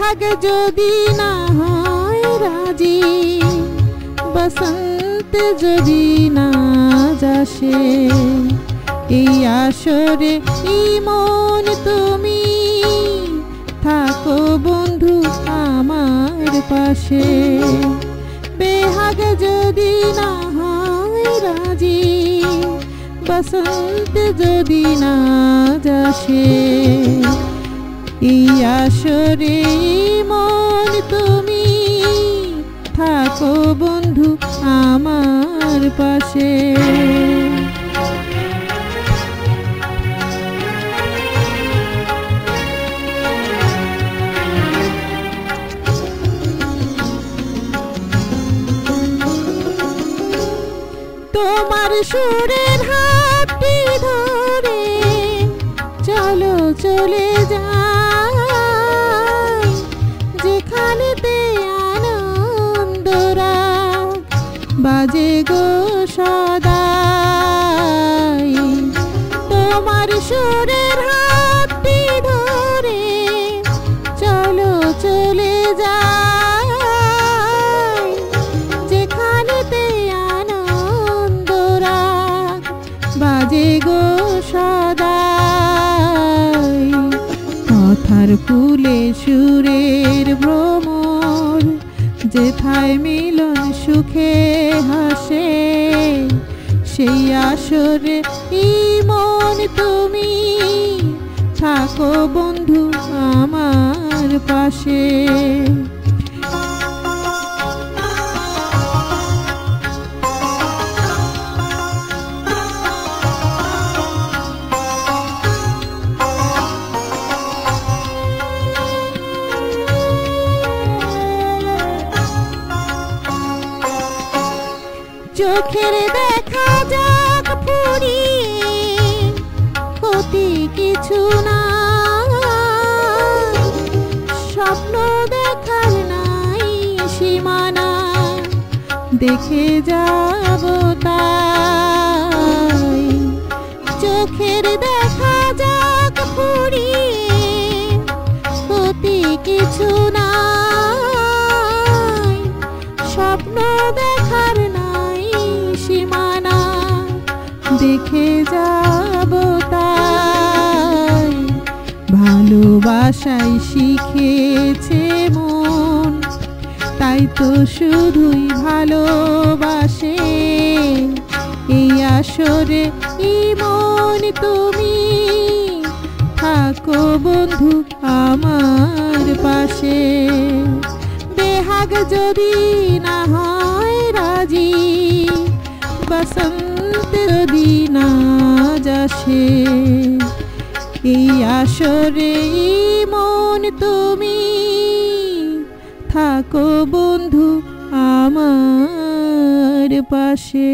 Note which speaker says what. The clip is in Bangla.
Speaker 1: বেহাগ যদি না হয় রাজি, বসন্ত যদি না যাসে, এই আসরে মন তুমি থাকো বন্ধু আমার পাশে। বেহাগ যদি না হয় রাজি, বসন্ত যদি না যাসে, এই আসরে মন তুমি থাকো বন্ধু আমার পাশে। তোমার সুরের হাতটি ধরে চলো চলে যাই, যেখানেতে আনন্দরা বাজে গো সদাই। তোমার সুরের হাতটি ধরে চলো চলে যাই, যেখানেতে আনন্দরা বাজে গো সদাই। কথার ফুলে সুরের ভ্রমর, যেথায় মিলন সুখে হাসে, সেই আসরে মন তুমি থাকো বন্ধু আমার পাশে। চোখের দেখা যাক ফুরিয়ে, ক্ষতি কিছু না, স্বপ্ন দেখার নাই সীমানা, দেখে যাব তাই। চোখের দেখা যাক ফুরিয়ে, ক্ষতি কিছু না, স্বপ্ন দেখার নাই সীমানা, দেখে যাব তাই। ভালোবাসাই শিখেছে মন, তাই তো শুধুই ভালোবাসে, এই আসরে মন তুমি থাকো বন্ধু আমার পাশে। বেহাগ যদি না হয় রাজি, বসন্ত যদি না যাসে, এই আসরে মন তুমি থাকো বন্ধু আমার পাশে।